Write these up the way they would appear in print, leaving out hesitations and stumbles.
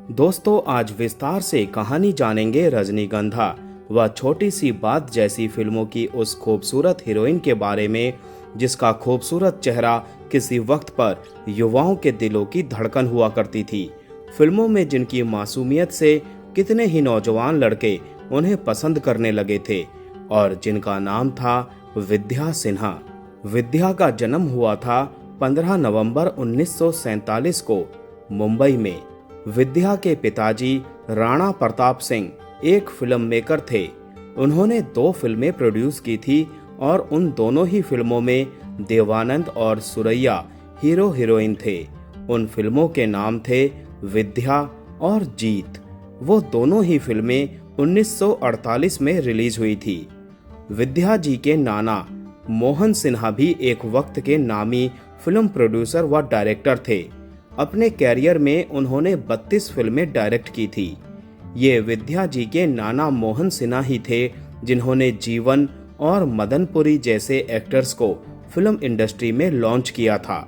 दोस्तों, आज विस्तार से कहानी जानेंगे रजनीगंधा व छोटी सी बात जैसी फिल्मों की उस खूबसूरत हीरोइन के बारे में जिसका खूबसूरत चेहरा किसी वक्त पर युवाओं के दिलों की धड़कन हुआ करती थी। फिल्मों में जिनकी मासूमियत से कितने ही नौजवान लड़के उन्हें पसंद करने लगे थे और जिनका नाम था विद्या सिन्हा। विद्या का जन्म हुआ था 15 नवंबर 1947 को मुंबई में। विद्या के पिताजी राणा प्रताप सिंह एक फिल्म मेकर थे। उन्होंने 2 फिल्में प्रोड्यूस की थी और उन दोनों ही फिल्मों में देवानंद और सुरैया हीरो हीरोइन थे। उन फिल्मों के नाम थे विद्या और जीत। वो दोनों ही फिल्में 1948 में रिलीज हुई थी। विद्या जी के नाना मोहन सिन्हा भी एक वक्त के नामी फिल्म प्रोड्यूसर व डायरेक्टर थे। अपने कैरियर में उन्होंने 32 फिल्में डायरेक्ट की थी। ये विद्या जी के नाना मोहन सिन्हा ही थे जिन्होंने जीवन और मदनपुरी जैसे एक्टर्स को फिल्म इंडस्ट्री में लॉन्च किया था।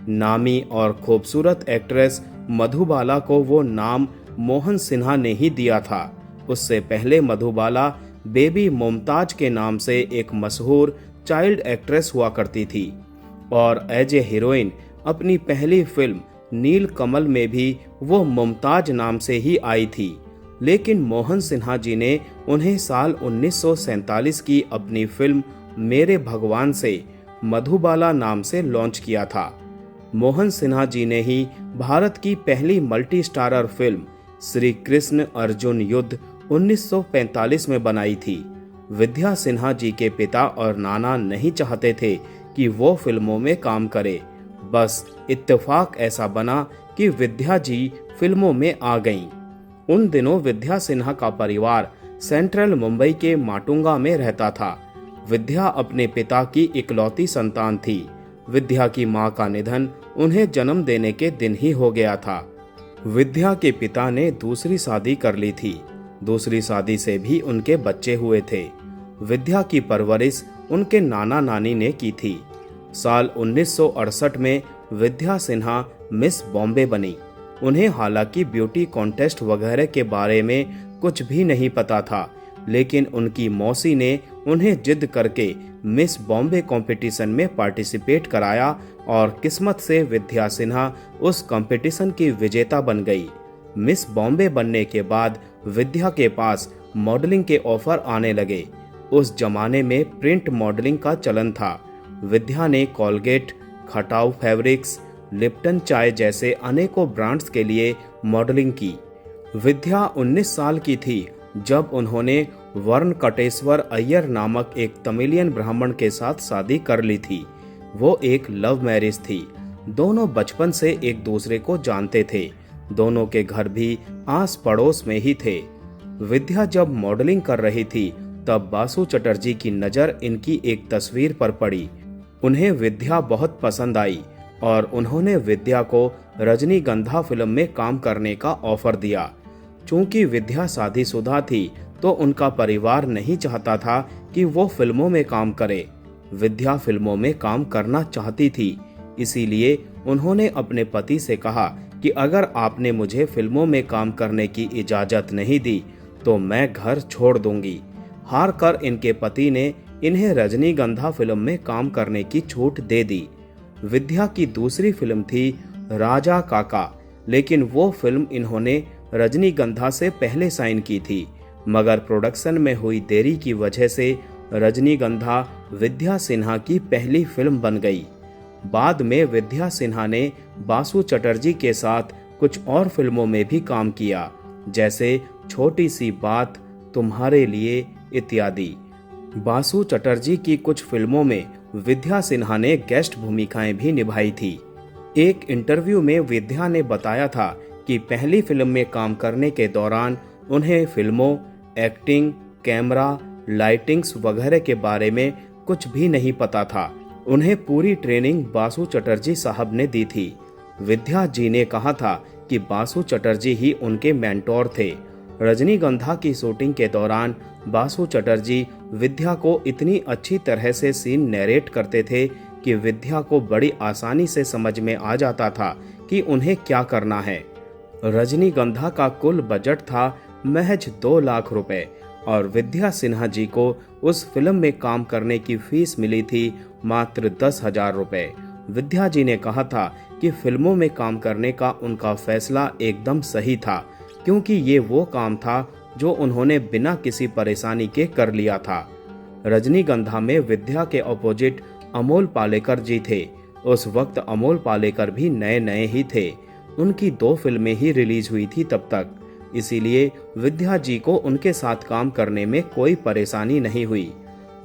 नामी और खूबसूरत एक्ट्रेस मधुबाला को वो नाम मोहन सिन्हा ने ही दिया था। उससे पहले मधुबाला बेबी मुमताज के नाम से एक मशहूर चाइल्ड एक्ट्रेस हुआ करती थी और एज ए हीरोइन अपनी पहली फिल्म नील कमल में भी वो मुमताज नाम से ही आई थी। लेकिन मोहन सिन्हा जी ने उन्हें साल 1947 की अपनी फिल्म मेरे भगवान से मधुबाला नाम से लॉन्च किया था। मोहन सिन्हा जी ने ही भारत की पहली multi starrer film Shri Krishna Arjun युद्ध 1945 में बनाई थी। विद्या सिन्हा जी के पिता और नाना नहीं चाहते थे कि वो फिल्मों में काम करे। बस इत्तेफाक ऐसा बना कि विद्या जी फिल्मों में आ गईं। उन दिनों विद्या सिन्हा का परिवार सेंट्रल मुंबई के माटुंगा में रहता था। विद्या अपने पिता की इकलौती संतान थी। विद्या की मां का निधन उन्हें जन्म देने के दिन ही हो गया था। विद्या के पिता ने दूसरी शादी कर ली थी। दूसरी शादी से भी उनके बच्चे हुए थे। विद्या की परवरिश उनके नाना नानी ने की थी। साल 1968 में विद्या सिन्हा मिस बॉम्बे बनी। उन्हें हालांकि ब्यूटी कॉन्टेस्ट वगैरह के बारे में कुछ भी नहीं पता था, लेकिन उनकी मौसी ने उन्हें जिद करके मिस बॉम्बे कंपटीशन में पार्टिसिपेट कराया और किस्मत से विद्या सिन्हा उस कंपटीशन की विजेता बन गई। मिस बॉम्बे बनने के बाद विद्या के पास मॉडलिंग के ऑफर आने लगे। उस जमाने में प्रिंट मॉडलिंग का चलन था। विद्या ने कॉलगेट, खटाऊ फैब्रिक्स, लिप्टन चाय जैसे अनेकों ब्रांड्स के लिए मॉडलिंग की। विद्या 19 साल की थी जब उन्होंने वर्ण कटेश्वर अय्यर नामक एक तमिलियन ब्राह्मण के साथ शादी कर ली थी। वो एक लव मैरिज थी। दोनों बचपन से एक दूसरे को जानते थे। दोनों के घर भी आस पड़ोस में ही थे। विद्या जब मॉडलिंग कर रही थी तब बासु चटर्जी की नज़र इनकी एक तस्वीर पर पड़ी। उन्हें विद्या बहुत पसंद आई और उन्होंने विद्या को रजनीगंधा फिल्म में काम करने का ऑफर दिया। चूंकि विद्या शादीशुदा थी तो उनका परिवार नहीं चाहता था कि वो फिल्मों में काम करे। विद्या फिल्मों में काम करना चाहती थी, इसीलिए उन्होंने अपने पति से कहा कि अगर आपने मुझे फिल्मों में काम करने की इजाज़त नहीं दी तो मैं घर छोड़ दूंगी। हार कर इनके पति ने इन्हें रजनीगंधा फिल्म में काम करने की छूट दे दी। विद्या की दूसरी फिल्म थी राजा काका, लेकिन वो फिल्म इन्होंने रजनीगंधा से पहले साइन की थी, मगर प्रोडक्शन में हुई देरी की वजह से रजनीगंधा विद्या सिन्हा की पहली फिल्म बन गई। बाद में विद्या सिन्हा ने बासु चटर्जी के साथ कुछ और फिल्मों में भी काम किया, जैसे छोटी सी बात, तुम्हारे लिए इत्यादि। बासु चटर्जी की कुछ फिल्मों में विद्या सिन्हा ने गेस्ट भूमिकाएं भी निभाई थी। एक इंटरव्यू में विद्या ने बताया था कि पहली फिल्म में काम करने के दौरान उन्हें फिल्मों, एक्टिंग, कैमरा, लाइटिंग्स वगैरह के बारे में कुछ भी नहीं पता था। उन्हें पूरी ट्रेनिंग बासु चटर्जी साहब ने दी थी। विद्या जी ने कहा था कि बासु चटर्जी ही उनके मेंटोर थे। रजनीगंधा की शूटिंग के दौरान बासु चटर्जी विद्या को इतनी अच्छी तरह से सीन नैरेट करते थे कि विद्या को बड़ी आसानी से समझ में आ जाता था कि उन्हें क्या करना है। रजनीगंधा का कुल बजट था महज 2 लाख रुपए और विद्या सिन्हा जी को उस फिल्म में काम करने की फीस मिली थी मात्र 10,000 रुपए। विद्या जी ने कहा था कि फिल्मों में काम करने का उनका फैसला एकदम सही था, क्योंकि ये वो काम था जो उन्होंने बिना किसी परेशानी के कर लिया था। रजनीगंधा में विद्या के अपोजिट अमोल पालेकर जी थे। उस वक्त अमोल पालेकर भी नए नए ही थे। उनकी 2 फिल्में ही रिलीज हुई थी तब तक, इसीलिए विद्या जी को उनके साथ काम करने में कोई परेशानी नहीं हुई।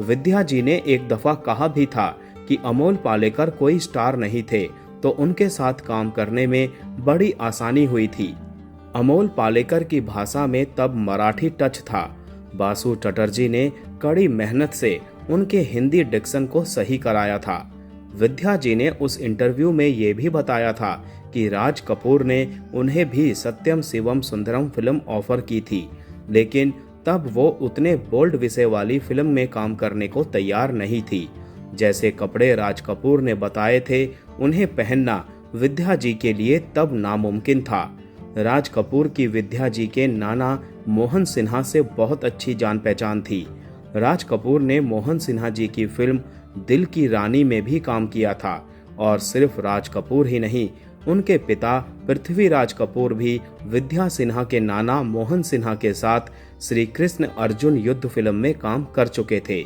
विद्या जी ने एक दफा कहा भी था कि अमोल पालेकर कोई स्टार नहीं थे, तो उनके साथ काम करने में बड़ी आसानी हुई थी। अमोल पालेकर की भाषा में तब मराठी टच था। बासु चटर्जी ने कड़ी मेहनत से उनके हिंदी डिक्शन को सही कराया था। विद्या जी ने उस इंटरव्यू में ये भी बताया था कि राज कपूर ने उन्हें भी सत्यम शिवम सुंदरम फिल्म ऑफर की थी, लेकिन तब वो उतने बोल्ड विषय वाली फिल्म में काम करने को तैयार नहीं थी। जैसे कपड़े राज कपूर ने बताए थे, उन्हें पहनना विद्या जी के लिए तब नामुमकिन था। राज कपूर की विद्या जी के नाना मोहन सिन्हा से बहुत अच्छी जान पहचान थी। राज कपूर ने मोहन सिन्हा जी की फिल्म दिल की रानी में भी काम किया था, और सिर्फ राज कपूर ही नहीं, उनके पिता पृथ्वीराज कपूर भी विद्या सिन्हा के नाना मोहन सिन्हा के साथ श्री कृष्ण अर्जुन युद्ध फिल्म में काम कर चुके थे।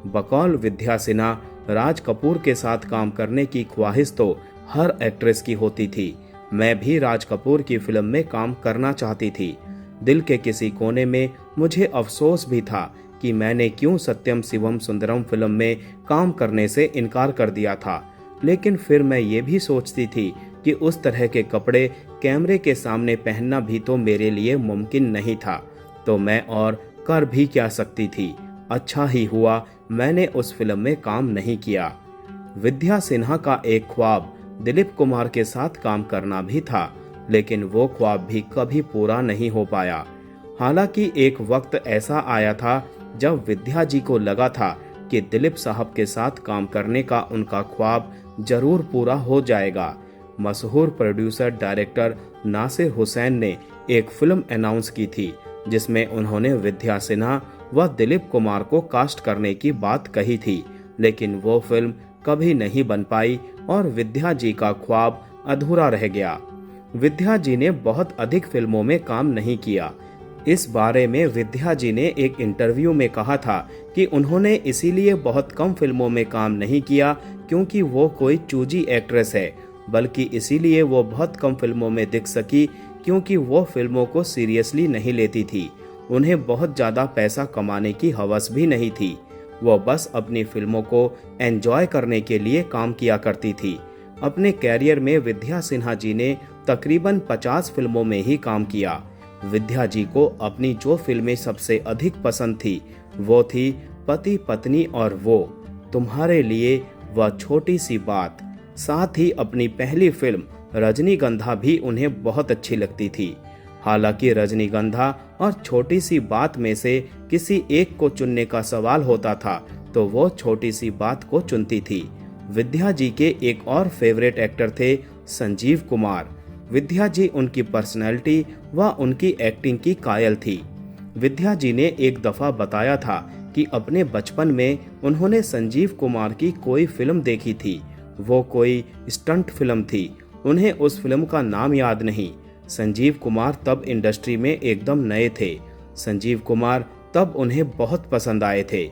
बकौल विद्या सिन्हा, राज कपूर के साथ काम करने की ख्वाहिश तो हर एक्ट्रेस की होती थी। मैं भी राज कपूर की फिल्म में काम करना चाहती थी। दिल के किसी कोने में मुझे अफसोस भी था कि मैंने क्यों सत्यम शिवम सुंदरम फिल्म में काम करने से इनकार कर दिया था, लेकिन फिर मैं ये भी सोचती थी कि उस तरह के कपड़े कैमरे के सामने पहनना भी तो मेरे लिए मुमकिन नहीं था, तो मैं और कर भी क्या सकती थी। अच्छा ही हुआ मैंने उस फिल्म में काम नहीं किया। विद्या सिन्हा का एक ख्वाब दिलीप कुमार के साथ काम करना भी था, लेकिन वो ख्वाब भी कभी पूरा नहीं हो पाया। हालांकि एक वक्त ऐसा आया था जब विद्या जी को लगा था कि दिलीप साहब के साथ काम करने का उनका ख्वाब जरूर पूरा हो जाएगा। मशहूर प्रोड्यूसर डायरेक्टर नासिर हुसैन ने एक फिल्म अनाउंस की थी, जिसमें उन्होंने विद्या सिन्हा व दिलीप कुमार को कास्ट करने की बात कही थी, लेकिन वो फिल्म कभी नहीं बन पाई और विद्या जी का ख्वाब अधूरा रह गया। विद्या जी ने बहुत अधिक फिल्मों में काम नहीं किया। इस बारे में विद्या जी ने एक इंटरव्यू में कहा था कि उन्होंने इसीलिए बहुत कम फिल्मों में काम नहीं किया क्योंकि वो कोई चूजी एक्ट्रेस है, बल्कि इसीलिए वो बहुत कम फिल्मों में दिख सकी क्योंकि वो फिल्मों को सीरियसली नहीं लेती थी। उन्हें बहुत ज़्यादा पैसा कमाने की हवस भी नहीं थी। वो बस अपनी फिल्मों को एंजॉय करने के लिए काम किया करती थी। अपने कैरियर में विद्या सिन्हा जी ने तकरीबन 50 फिल्मों में ही काम किया। विद्या जी को अपनी जो फिल्में सबसे अधिक पसंद थी वो थी पति पत्नी और वो, तुम्हारे लिए, वह छोटी सी बात। साथ ही अपनी पहली फिल्म रजनीगंधा भी उन्हें बहुत अच्छी लगती थी। हालांकि रजनीगंधा और छोटी सी बात में से किसी एक को चुनने का सवाल होता था तो वो छोटी सी बात को चुनती थी। विद्या जी के एक और फेवरेट एक्टर थे संजीव कुमार। विद्या जी उनकी पर्सनैलिटी व उनकी एक्टिंग की कायल थी। विद्या जी ने एक दफा बताया था कि अपने बचपन में उन्होंने संजीव कुमार की कोई फिल्म देखी थी। वो कोई स्टंट फिल्म थी। उन्हें उस फिल्म का नाम याद नहीं। संजीव कुमार तब इंडस्ट्री में एकदम नए थे। संजीव कुमार तब उन्हें बहुत पसंद आए थे।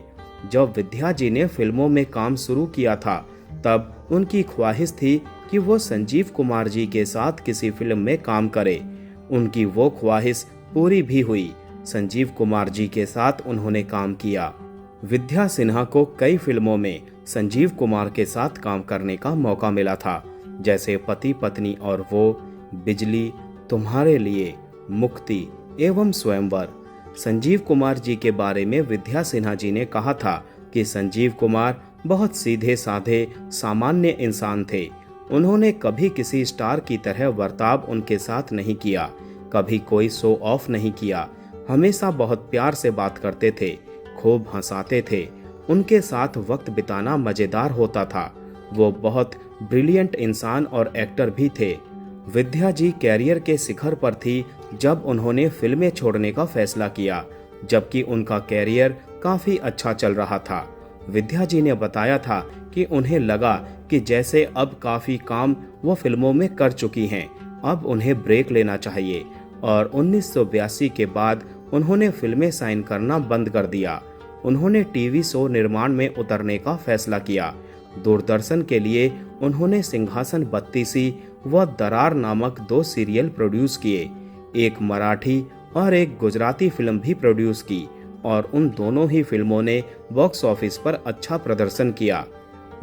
जब विद्या जी ने फिल्मों में काम शुरू किया था तब उनकी ख्वाहिश थी कि वो संजीव कुमार जी के साथ किसी फिल्म में काम करे। उनकी वो ख्वाहिश पूरी भी हुई। संजीव कुमार जी के साथ उन्होंने काम किया। विद्या सिन्हा को कई फिल्मों में संजीव कुमार के साथ काम करने का मौका मिला था, जैसे पति पत्नी और वो, बिजली, तुम्हारे लिए, मुक्ति एवं स्वयंवर। संजीव कुमार जी के बारे में विद्या सिन्हा जी ने कहा था कि संजीव कुमार बहुत सीधे साधे सामान्य इंसान थे। उन्होंने कभी किसी स्टार की तरह बर्ताव उनके साथ नहीं किया, कभी कोई शो ऑफ नहीं किया। हमेशा बहुत प्यार से बात करते थे, खूब हंसाते थे। उनके साथ वक्त बिताना मजेदार होता था। वो बहुत ब्रिलियंट इंसान और एक्टर भी थे। विद्या जी कैरियर के शिखर पर थी जब उन्होंने फिल्में छोड़ने का फैसला किया, जबकि उनका कैरियर काफी अच्छा चल रहा था। विद्या जी ने बताया था कि उन्हें लगा कि जैसे अब काफी काम वो फिल्मों में कर चुकी हैं, अब उन्हें ब्रेक लेना चाहिए, और 1982 के बाद उन्होंने फिल्में साइन करना बंद कर दिया। उन्होंने टीवी शो निर्माण में उतरने का फैसला किया। दूरदर्शन के लिए उन्होंने सिंहासन बत्तीसी व दरार नामक 2 सीरियल प्रोड्यूस किए। एक मराठी और एक गुजराती फिल्म भी प्रोड्यूस की, और उन दोनों ही फिल्मों ने बॉक्स ऑफिस पर अच्छा प्रदर्शन किया।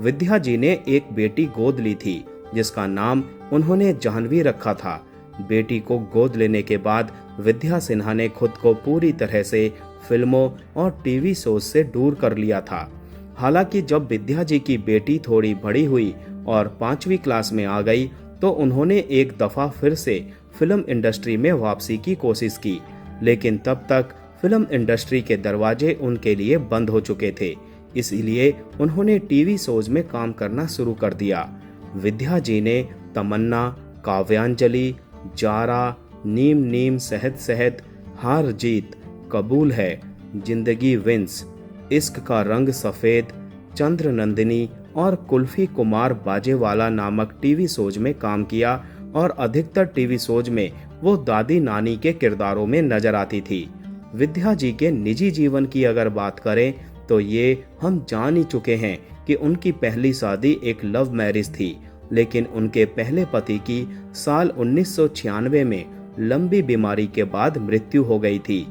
विद्या जी ने एक बेटी गोद ली थी, जिसका नाम उन्होंने जाह्नवी रखा था। बेटी को गोद लेने के बाद विद्या सिन्हा ने खुद को पूरी तरह से फिल्मों और टीवी शोज से दूर कर लिया था। हालांकि जब विद्या जी की बेटी थोड़ी बड़ी हुई और 5वीं क्लास में आ गई, तो उन्होंने एक दफा फिर से फिल्म इंडस्ट्री में वापसी की कोशिश की, लेकिन तब तक फिल्म इंडस्ट्री के दरवाजे उनके लिए बंद हो चुके थे। इसलिए उन्होंने टीवी शोज में काम करना शुरू कर दिया। विद्या जी ने तमन्ना, काव्यांजलि, जारा, नीम नीम सहद सहद, हार जीत, कबूल है, जिंदगी विंस, इश्क का रंग सफेद, चंद्र नंदिनी और कुल्फी कुमार बाजेवाला नामक टीवी शोज में काम किया, और अधिकतर टीवी शोज में वो दादी नानी के किरदारों में नजर आती थी। विद्या जी के निजी जीवन की अगर बात करें तो ये हम जान ही चुके हैं कि उनकी पहली शादी एक लव मैरिज थी, लेकिन उनके पहले पति की साल 1996 में लंबी बीमारी के बाद मृत्यु हो गई थी।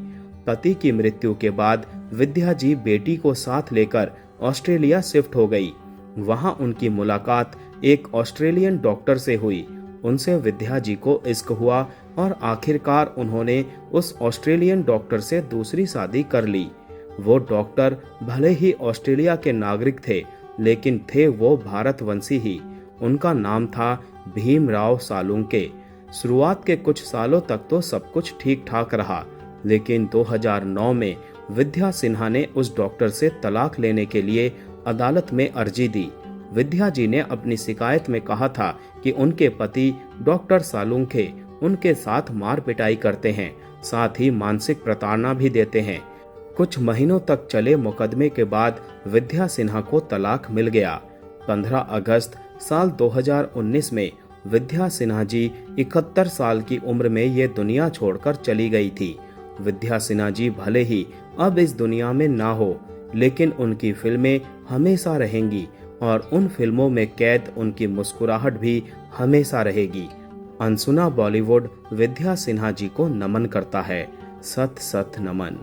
पति की मृत्यु के बाद विद्या जी बेटी को साथ लेकर ऑस्ट्रेलिया शिफ्ट हो गई। वहां उनकी मुलाकात एक ऑस्ट्रेलियन डॉक्टर से हुई। उनसे विद्या जी को इश्क हुआ और आखिरकार उन्होंने उस ऑस्ट्रेलियन डॉक्टर से दूसरी शादी कर ली। वो डॉक्टर भले ही ऑस्ट्रेलिया के नागरिक थे, लेकिन थे वो भारतवंशी ही। उनका नाम था भीमराव सालुंके। शुरुआत के कुछ सालों तक तो सब कुछ ठीक ठाक रहा, लेकिन 2009 में विद्या सिन्हा ने उस डॉक्टर से तलाक लेने के लिए अदालत में अर्जी दी। विद्या जी ने अपनी शिकायत में कहा था कि उनके पति डॉक्टर सालुंखे उनके साथ मार पिटाई करते हैं, साथ ही मानसिक प्रताड़ना भी देते हैं। कुछ महीनों तक चले मुकदमे के बाद विद्या सिन्हा को तलाक मिल गया। 15 अगस्त साल 2019 में विद्या सिन्हा जी 71 साल की उम्र में ये दुनिया छोड़कर चली गई थी। विद्या सिन्हा जी भले ही अब इस दुनिया में ना हो, लेकिन उनकी फिल्में हमेशा रहेंगी, और उन फिल्मों में कैद उनकी मुस्कुराहट भी हमेशा रहेगी। अनसुना बॉलीवुड विद्या सिन्हा जी को नमन करता है। सत सत नमन।